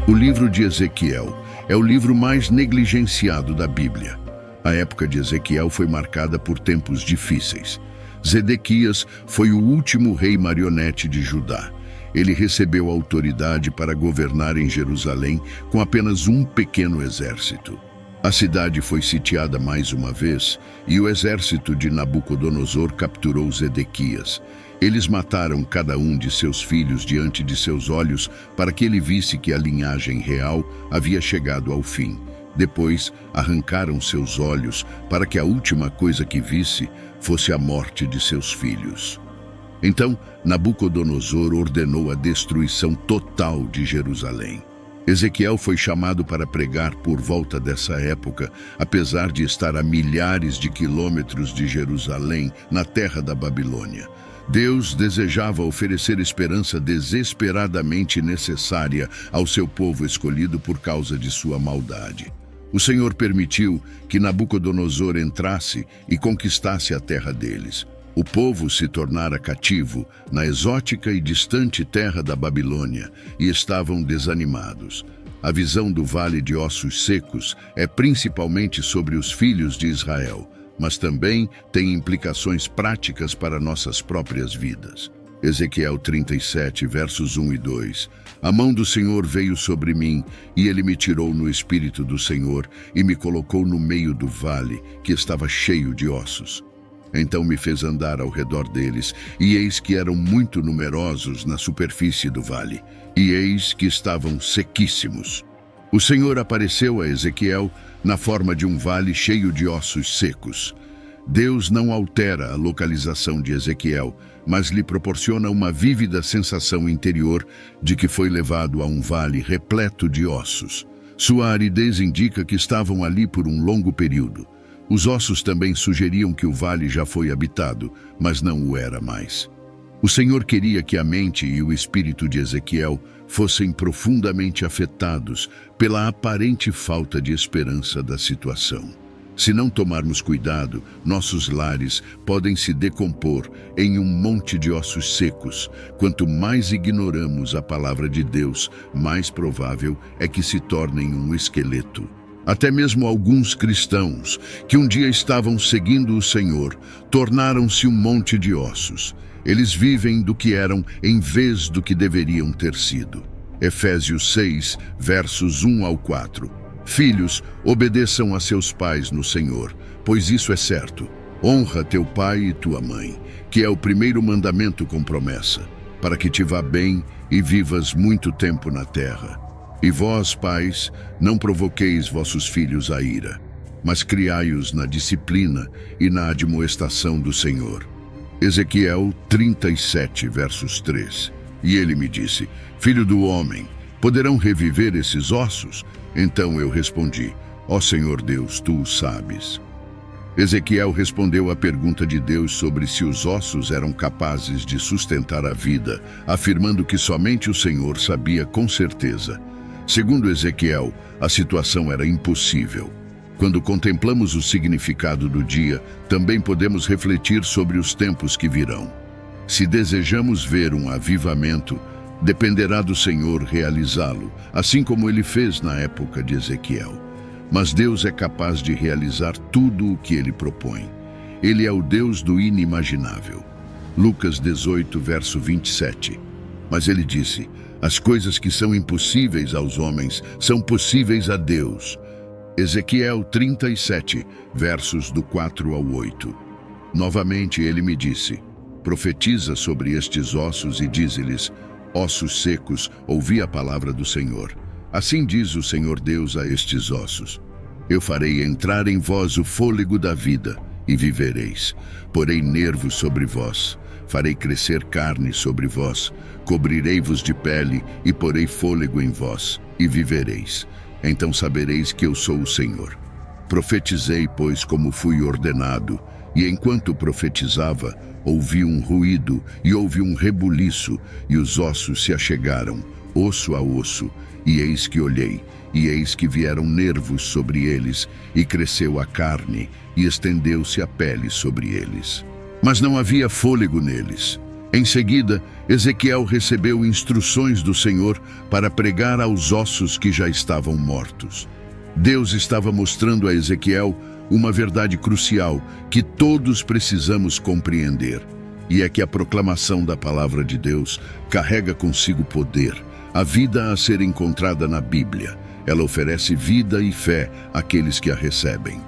O livro de Ezequiel é o livro mais negligenciado da Bíblia. A época de Ezequiel foi marcada por tempos difíceis. Zedequias foi o último rei marionete de Judá. Ele recebeu autoridade para governar em Jerusalém com apenas um pequeno exército. A cidade foi sitiada mais uma vez e o exército de Nabucodonosor capturou Zedequias. Eles mataram cada um de seus filhos diante de seus olhos para que ele visse que a linhagem real havia chegado ao fim. Depois, arrancaram seus olhos para que a última coisa que visse fosse a morte de seus filhos. Então, Nabucodonosor ordenou a destruição total de Jerusalém. Ezequiel foi chamado para pregar por volta dessa época, apesar de estar a milhares de quilômetros de Jerusalém, na terra da Babilônia. Deus desejava oferecer esperança desesperadamente necessária ao seu povo escolhido por causa de sua maldade. O Senhor permitiu que Nabucodonosor entrasse e conquistasse a terra deles. O povo se tornara cativo na exótica e distante terra da Babilônia e estavam desanimados. A visão do Vale de Ossos Secos é principalmente sobre os filhos de Israel, mas também tem implicações práticas para nossas próprias vidas. Ezequiel 37, versos 1 e 2. A mão do Senhor veio sobre mim, e ele me tirou no espírito do Senhor e me colocou no meio do vale, que estava cheio de ossos. Então me fez andar ao redor deles, e eis que eram muito numerosos na superfície do vale, e eis que estavam sequíssimos. O Senhor apareceu a Ezequiel na forma de um vale cheio de ossos secos. Deus não altera a localização de Ezequiel, mas lhe proporciona uma vívida sensação interior de que foi levado a um vale repleto de ossos. Sua aridez indica que estavam ali por um longo período. Os ossos também sugeriam que o vale já foi habitado, mas não o era mais. O Senhor queria que a mente e o espírito de Ezequiel fossem profundamente afetados pela aparente falta de esperança da situação. Se não tomarmos cuidado, nossos lares podem se decompor em um monte de ossos secos. Quanto mais ignoramos a palavra de Deus, mais provável é que se tornem um esqueleto. Até mesmo alguns cristãos, que um dia estavam seguindo o Senhor, tornaram-se um monte de ossos. Eles vivem do que eram em vez do que deveriam ter sido. Efésios 6, versos 1 ao 4. Filhos, obedeçam a seus pais no Senhor, pois isso é certo. Honra teu pai e tua mãe, que é o primeiro mandamento com promessa, para que te vá bem e vivas muito tempo na terra. E vós, pais, não provoqueis vossos filhos à ira, mas criai-os na disciplina e na admoestação do Senhor. Ezequiel 37, versos 3. E ele me disse: Filho do homem, poderão reviver esses ossos? Então eu respondi: Ó Senhor Deus, tu o sabes. Ezequiel respondeu à pergunta de Deus sobre se os ossos eram capazes de sustentar a vida, afirmando que somente o Senhor sabia com certeza. Segundo Ezequiel, a situação era impossível. Quando contemplamos o significado do dia, também podemos refletir sobre os tempos que virão. Se desejamos ver um avivamento, dependerá do Senhor realizá-lo, assim como ele fez na época de Ezequiel. Mas Deus é capaz de realizar tudo o que ele propõe. Ele é o Deus do inimaginável. Lucas 18, verso 27. Mas ele disse: as coisas que são impossíveis aos homens são possíveis a Deus. Ezequiel 37, versos do 4 ao 8. Novamente ele me disse: profetiza sobre estes ossos e dize-lhes: ossos secos, ouvi a palavra do Senhor. Assim diz o Senhor Deus a estes ossos: eu farei entrar em vós o fôlego da vida, e vivereis. Porei nervos sobre vós, farei crescer carne sobre vós, cobrirei-vos de pele, e porei fôlego em vós, e vivereis. Então sabereis que eu sou o Senhor. Profetizei, pois, como fui ordenado, e enquanto profetizava, ouvi um ruído, e houve um rebuliço, e os ossos se achegaram, osso a osso, e eis que olhei, e eis que vieram nervos sobre eles, e cresceu a carne, e estendeu-se a pele sobre eles. Mas não havia fôlego neles. Em seguida, Ezequiel recebeu instruções do Senhor para pregar aos ossos que já estavam mortos. Deus estava mostrando a Ezequiel uma verdade crucial que todos precisamos compreender, e é que a proclamação da palavra de Deus carrega consigo poder, a vida a ser encontrada na Bíblia. Ela oferece vida e fé àqueles que a recebem.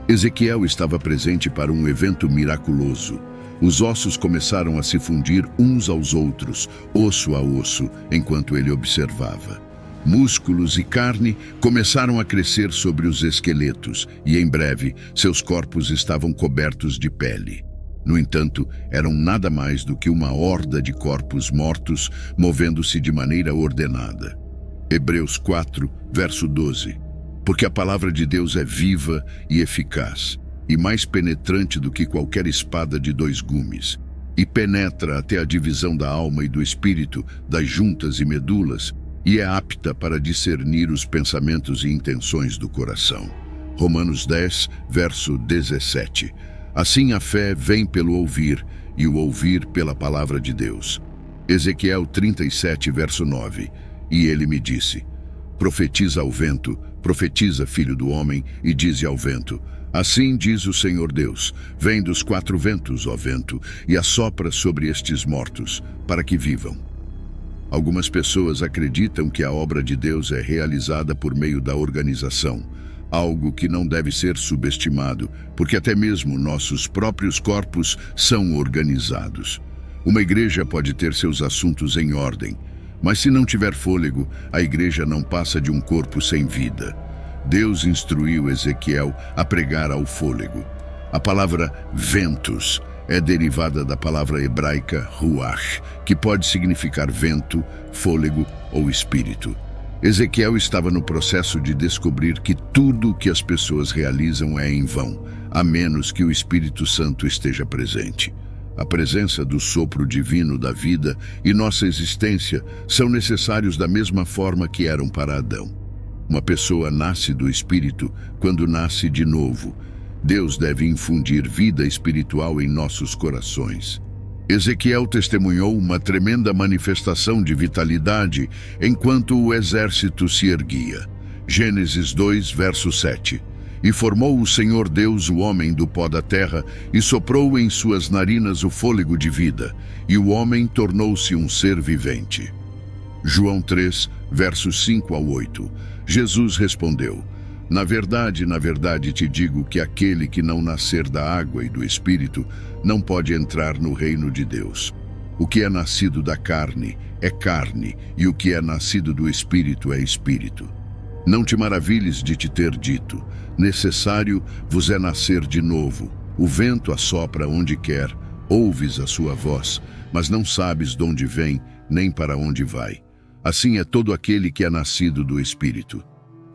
Ezequiel estava presente para um evento miraculoso. Os ossos começaram a se fundir uns aos outros, osso a osso, enquanto ele observava. Músculos e carne começaram a crescer sobre os esqueletos e, em breve, seus corpos estavam cobertos de pele. No entanto, eram nada mais do que uma horda de corpos mortos movendo-se de maneira ordenada. Hebreus 4, verso 12. Porque a palavra de Deus é viva e eficaz, e mais penetrante do que qualquer espada de dois gumes, e penetra até a divisão da alma e do espírito, das juntas e medulas, e é apta para discernir os pensamentos e intenções do coração. Romanos 10, verso 17. Assim a fé vem pelo ouvir, e o ouvir pela palavra de Deus. Ezequiel 37, verso 9. E ele me disse: profetiza ao vento, profetiza, filho do homem, e dize ao vento: assim diz o Senhor Deus, vem dos quatro ventos, ó vento, e assopra sobre estes mortos, para que vivam. Algumas pessoas acreditam que a obra de Deus é realizada por meio da organização, algo que não deve ser subestimado, porque até mesmo nossos próprios corpos são organizados. Uma igreja pode ter seus assuntos em ordem, mas se não tiver fôlego, a igreja não passa de um corpo sem vida. Deus instruiu Ezequiel a pregar ao fôlego. A palavra ventos é derivada da palavra hebraica ruach, que pode significar vento, fôlego ou espírito. Ezequiel estava no processo de descobrir que tudo o que as pessoas realizam é em vão, a menos que o Espírito Santo esteja presente. A presença do sopro divino da vida e nossa existência são necessários da mesma forma que eram para Adão. Uma pessoa nasce do Espírito quando nasce de novo. Deus deve infundir vida espiritual em nossos corações. Ezequiel testemunhou uma tremenda manifestação de vitalidade enquanto o exército se erguia. Gênesis 2, verso 7. E formou o Senhor Deus o homem do pó da terra e soprou em suas narinas o fôlego de vida, e o homem tornou-se um ser vivente. João 3, versos 5 ao 8. Jesus respondeu: na verdade te digo que aquele que não nascer da água e do Espírito não pode entrar no reino de Deus. O que é nascido da carne é carne, e o que é nascido do Espírito é Espírito. Não te maravilhes de te ter dito: necessário vos é nascer de novo. O vento assopra onde quer, ouves a sua voz, mas não sabes de onde vem, nem para onde vai. Assim é todo aquele que é nascido do Espírito.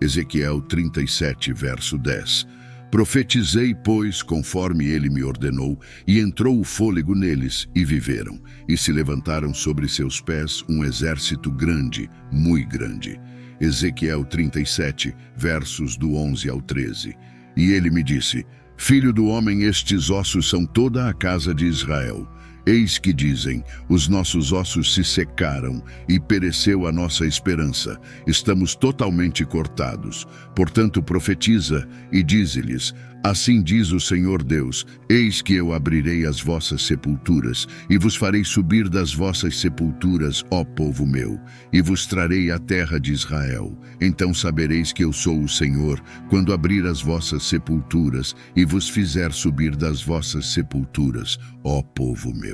Ezequiel 37, verso 10. Profetizei, pois, conforme ele me ordenou, e entrou o fôlego neles, e viveram, e se levantaram sobre seus pés um exército grande, muito grande. Ezequiel 37, versos do 11 ao 13. E ele me disse: filho do homem, estes ossos são toda a casa de Israel. Eis que dizem: os nossos ossos se secaram e pereceu a nossa esperança. Estamos totalmente cortados. Portanto, profetiza e dize-lhes: assim diz o Senhor Deus: eis que eu abrirei as vossas sepulturas e vos farei subir das vossas sepulturas, ó povo meu, e vos trarei à terra de Israel. Então sabereis que eu sou o Senhor, quando abrir as vossas sepulturas e vos fizer subir das vossas sepulturas, ó povo meu.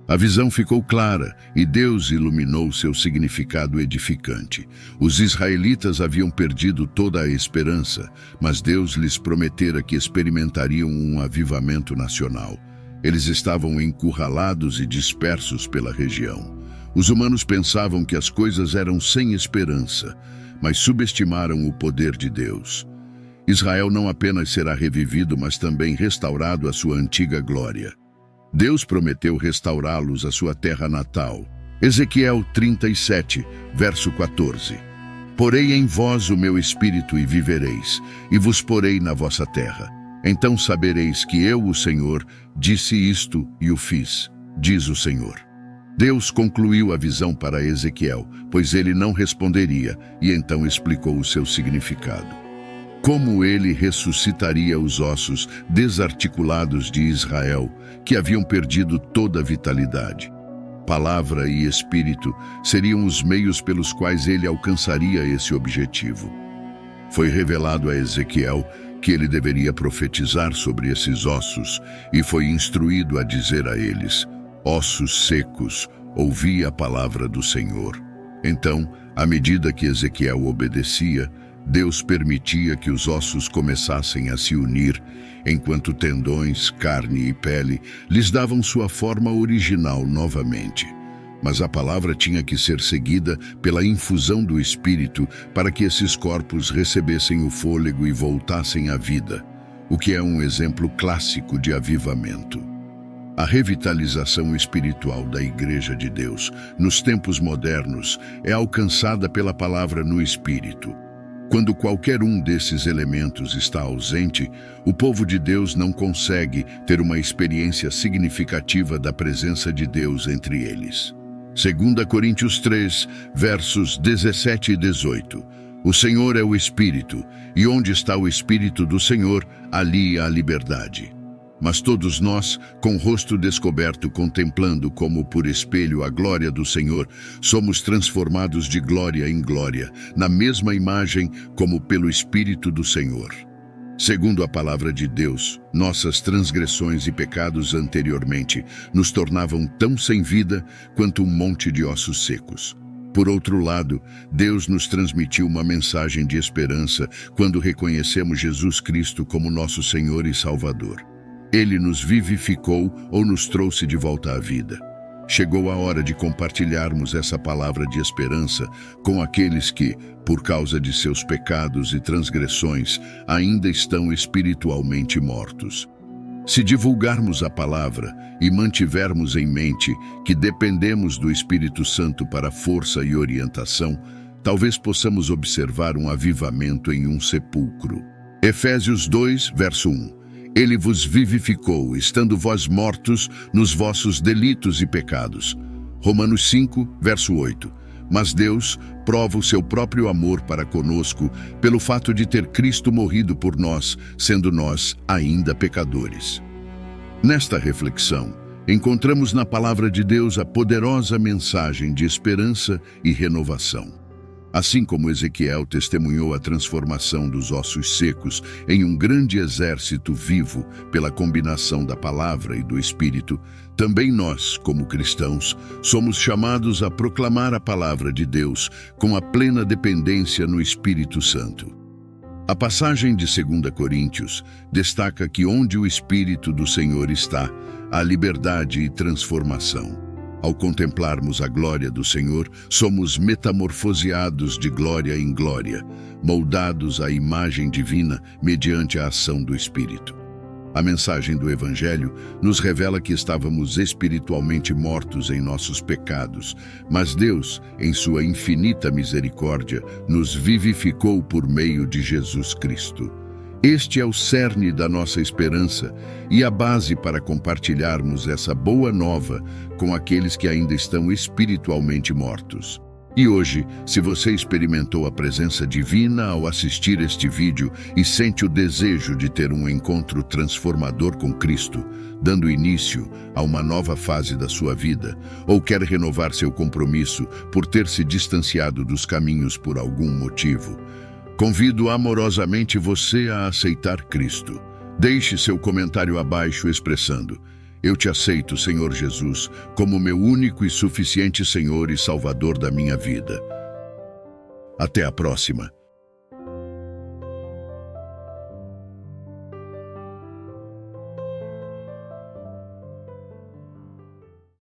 A visão ficou clara e Deus iluminou seu significado edificante. Os israelitas haviam perdido toda a esperança, mas Deus lhes prometera que experimentariam um avivamento nacional. Eles estavam encurralados e dispersos pela região. Os humanos pensavam que as coisas eram sem esperança, mas subestimaram o poder de Deus. Israel não apenas será revivido, mas também restaurado à sua antiga glória. Deus prometeu restaurá-los à sua terra natal. Ezequiel 37, verso 14. Porei em vós o meu espírito e vivereis, e vos porei na vossa terra. Então sabereis que eu, o Senhor, disse isto e o fiz. diz o Senhor. Deus concluiu a visão para Ezequiel, pois ele não responderia, e então explicou o seu significado. Como ele ressuscitaria os ossos desarticulados de Israel, que haviam perdido toda a vitalidade. Palavra e Espírito seriam os meios pelos quais ele alcançaria esse objetivo. Foi revelado a Ezequiel que ele deveria profetizar sobre esses ossos, e foi instruído a dizer a eles: ossos secos, ouvi a palavra do Senhor. Então, à medida que Ezequiel obedecia, Deus permitia que os ossos começassem a se unir, enquanto tendões, carne e pele lhes davam sua forma original novamente. Mas a palavra tinha que ser seguida pela infusão do Espírito para que esses corpos recebessem o fôlego e voltassem à vida, o que é um exemplo clássico de avivamento. A revitalização espiritual da Igreja de Deus, nos tempos modernos, é alcançada pela palavra no Espírito. Quando qualquer um desses elementos está ausente, o povo de Deus não consegue ter uma experiência significativa da presença de Deus entre eles. 2 Coríntios 3, versos 17 e 18. O Senhor é o Espírito, e onde está o Espírito do Senhor, ali há liberdade. Mas todos nós, com o rosto descoberto, contemplando como por espelho a glória do Senhor, somos transformados de glória em glória, na mesma imagem como pelo Espírito do Senhor. Segundo a palavra de Deus, nossas transgressões e pecados anteriormente nos tornavam tão sem vida quanto um monte de ossos secos. Por outro lado, Deus nos transmitiu uma mensagem de esperança quando reconhecemos Jesus Cristo como nosso Senhor e Salvador. Ele nos vivificou ou nos trouxe de volta à vida. Chegou a hora de compartilharmos essa palavra de esperança com aqueles que, por causa de seus pecados e transgressões, ainda estão espiritualmente mortos. Se divulgarmos a palavra e mantivermos em mente que dependemos do Espírito Santo para força e orientação, talvez possamos observar um avivamento em um sepulcro. Efésios 2, verso 1. Ele vos vivificou, estando vós mortos nos vossos delitos e pecados. Romanos 5, verso 8. Mas Deus prova o seu próprio amor para conosco pelo fato de ter Cristo morrido por nós, sendo nós ainda pecadores. Nesta reflexão, encontramos na palavra de Deus a poderosa mensagem de esperança e renovação. Assim como Ezequiel testemunhou a transformação dos ossos secos em um grande exército vivo pela combinação da palavra e do Espírito, também nós, como cristãos, somos chamados a proclamar a palavra de Deus com a plena dependência no Espírito Santo. A passagem de 2 Coríntios destaca que onde o Espírito do Senhor está, há liberdade e transformação. Ao contemplarmos a glória do Senhor, somos metamorfoseados de glória em glória, moldados à imagem divina mediante a ação do Espírito. A mensagem do Evangelho nos revela que estávamos espiritualmente mortos em nossos pecados, mas Deus, em sua infinita misericórdia, nos vivificou por meio de Jesus Cristo. Este é o cerne da nossa esperança e a base para compartilharmos essa boa nova com aqueles que ainda estão espiritualmente mortos. E hoje, se você experimentou a presença divina ao assistir este vídeo e sente o desejo de ter um encontro transformador com Cristo, dando início a uma nova fase da sua vida, ou quer renovar seu compromisso por ter se distanciado dos caminhos por algum motivo, convido amorosamente você a aceitar Cristo. Deixe seu comentário abaixo expressando: eu te aceito, Senhor Jesus, como meu único e suficiente Senhor e Salvador da minha vida. Até a próxima.